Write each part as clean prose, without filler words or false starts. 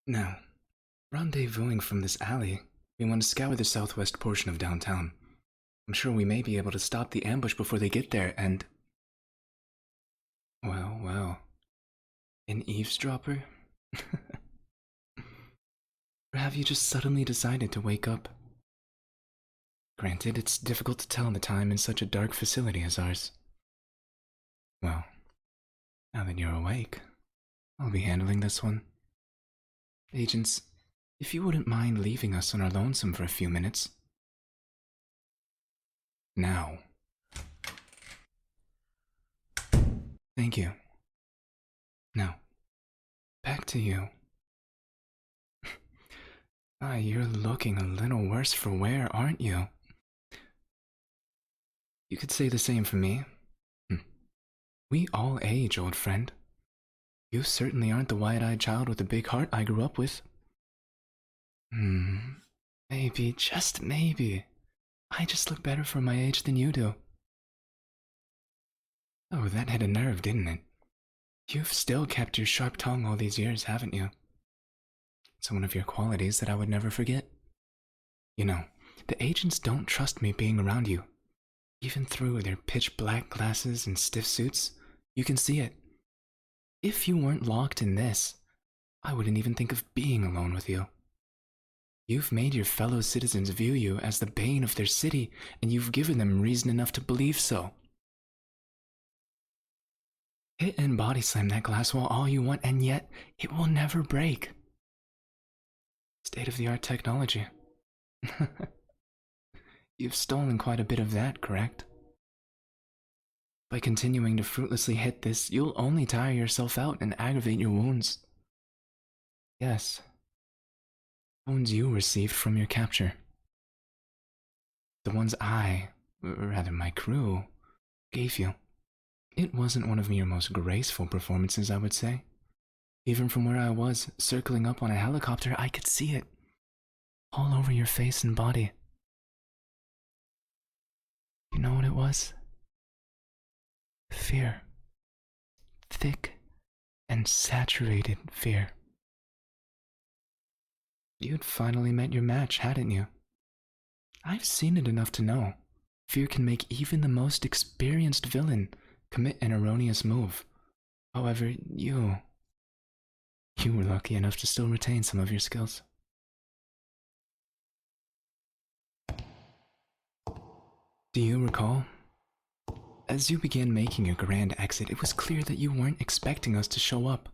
Now, rendezvousing from this alley, we want to scour the southwest portion of downtown. I'm sure we may be able to stop the ambush before they get there and... Well, an eavesdropper? Or have you just suddenly decided to wake up? Granted, it's difficult to tell the time in such a dark facility as ours. Well, now that you're awake, I'll be handling this one. Agents, if you wouldn't mind leaving us on our lonesome for a few minutes. Now. Thank you. Now, back to you. You're looking a little worse for wear, aren't you? You could say the same for me. We all age, old friend. You certainly aren't the wide-eyed child with a big heart I grew up with. Maybe, just maybe, I just look better for my age than you do. Oh, that hit a nerve, didn't it? You've still kept your sharp tongue all these years, haven't you? It's one of your qualities that I would never forget. You know, the agents don't trust me being around you. Even through their pitch-black glasses and stiff suits, you can see it. If you weren't locked in this, I wouldn't even think of being alone with you. You've made your fellow citizens view you as the bane of their city, and you've given them reason enough to believe so. Hit and body slam that glass wall all you want, and yet it will never break. State-of-the-art technology. You've stolen quite a bit of that, correct? By continuing to fruitlessly hit this, you'll only tire yourself out and aggravate your wounds. Yes. Wounds you received from your capture. The ones I, or rather my crew, gave you. It wasn't one of your most graceful performances, I would say. Even from where I was, circling up on a helicopter, I could see it. All over your face and body. You know what it was? Fear. Thick and saturated fear. You'd finally met your match, hadn't you? I've seen it enough to know. Fear can make even the most experienced villain commit an erroneous move. However, you were lucky enough to still retain some of your skills. Do you recall? As you began making your grand exit, it was clear that you weren't expecting us to show up.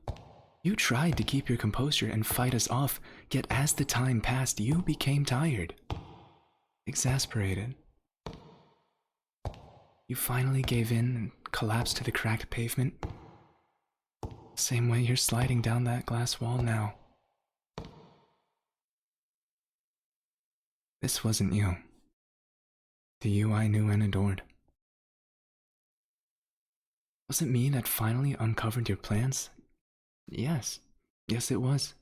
You tried to keep your composure and fight us off, yet as the time passed, you became tired. Exasperated. You finally gave in and collapsed to the cracked pavement. Same way you're sliding down that glass wall now. This wasn't you. The you I knew and adored. Was it me that finally uncovered your plans? Yes it was.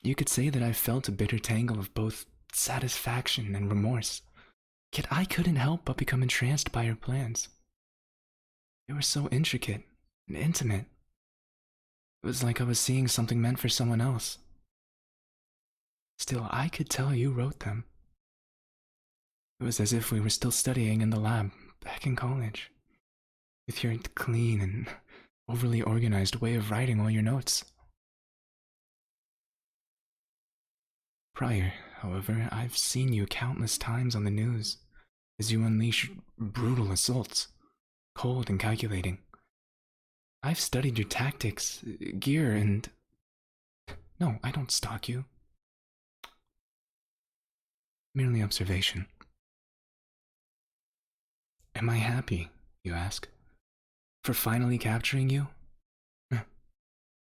You could say that I felt a bitter tangle of both satisfaction and remorse, yet I couldn't help but become entranced by your plans. They were so intricate and intimate. It was like I was seeing something meant for someone else. Still, I could tell you wrote them. It was as if we were still studying in the lab back in college, with your clean and overly organized way of writing all your notes. Prior, however, I've seen you countless times on the news as you unleash brutal assaults, cold and calculating. I've studied your tactics, gear, and... No, I don't stalk you. Merely observation. Am I happy, you ask, for finally capturing you?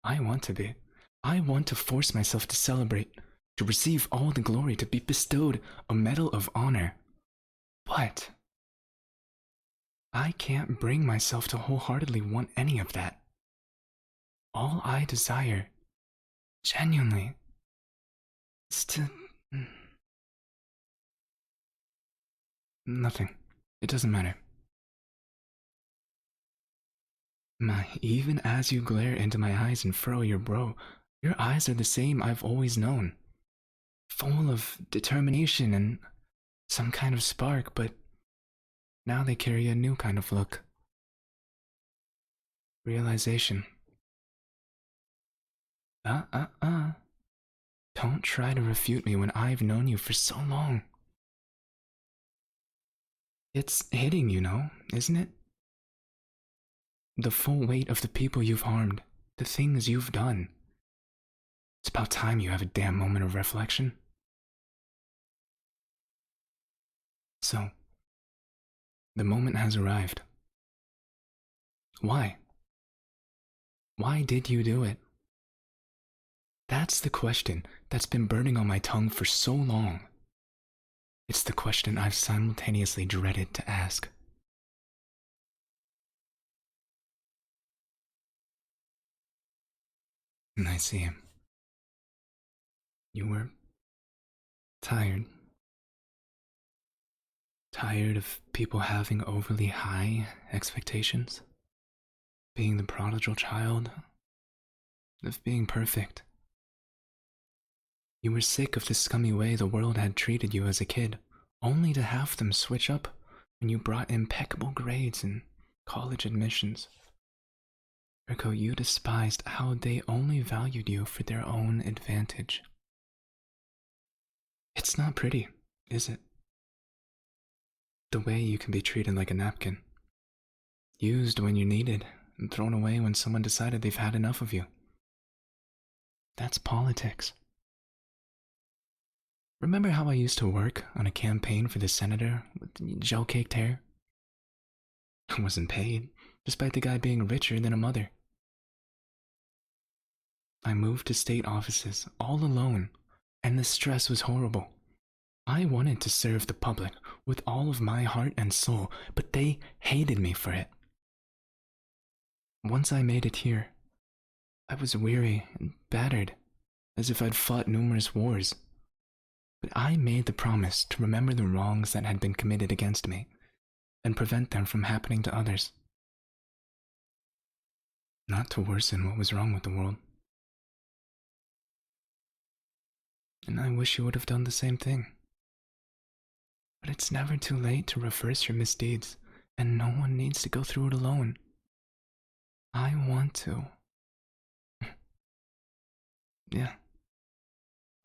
I want to be. I want to force myself to celebrate, to receive all the glory, to be bestowed a medal of honor. But I can't bring myself to wholeheartedly want any of that. All I desire, genuinely, is to... Nothing. It doesn't matter. Even as you glare into my eyes and furrow your brow, Your eyes are the same I've always known, full of determination and some kind of spark, but now they carry a new kind of look. Realization. Don't try to refute me when I've known you for so long. It's hitting, you know, isn't it? The full weight of the people you've harmed, the things you've done. It's about time you have a damn moment of reflection. So, the moment has arrived. Why? Why did you do it? That's the question that's been burning on my tongue for so long. It's the question I've simultaneously dreaded to ask. And I see him. You were tired. Tired of people having overly high expectations? Being the prodigal child? Of being perfect? You were sick of the scummy way the world had treated you as a kid, only to have them switch up when you brought impeccable grades and college admissions. Ergo, you despised how they only valued you for their own advantage. It's not pretty, is it? The way you can be treated like a napkin. Used when you're needed, and thrown away when someone decided they've had enough of you. That's politics. Remember how I used to work on a campaign for the senator with gel-caked hair? I wasn't paid, despite the guy being richer than a mother. I moved to state offices all alone, and the stress was horrible. I wanted to serve the public with all of my heart and soul, but they hated me for it. Once I made it here, I was weary and battered, as if I'd fought numerous wars. But I made the promise to remember the wrongs that had been committed against me, and prevent them from happening to others. Not to worsen what was wrong with the world. And I wish you would have done the same thing. But it's never too late to reverse your misdeeds, and no one needs to go through it alone. I want to. Yeah.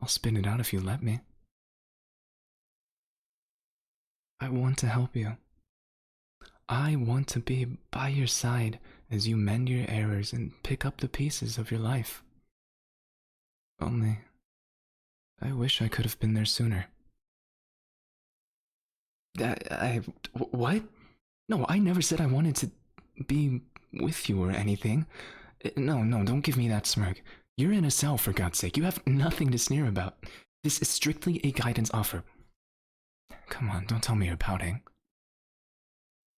I'll spin it out if you let me. I want to help you. I want to be by your side as you mend your errors and pick up the pieces of your life. Only, I wish I could have been there sooner. What? No, I never said I wanted to be with you or anything. No, don't give me that smirk. You're in a cell, for God's sake. You have nothing to sneer about. This is strictly a guidance offer. Come on, don't tell me you're pouting.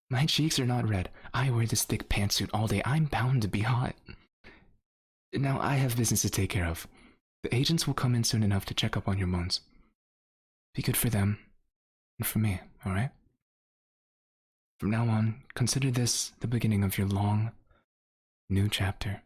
My cheeks are not red. I wear this thick pantsuit all day. I'm bound to be hot. Now, I have business to take care of. The agents will come in soon enough to check up on your wounds. Be good for them, and for me, alright? From now on, consider this the beginning of your long, new chapter.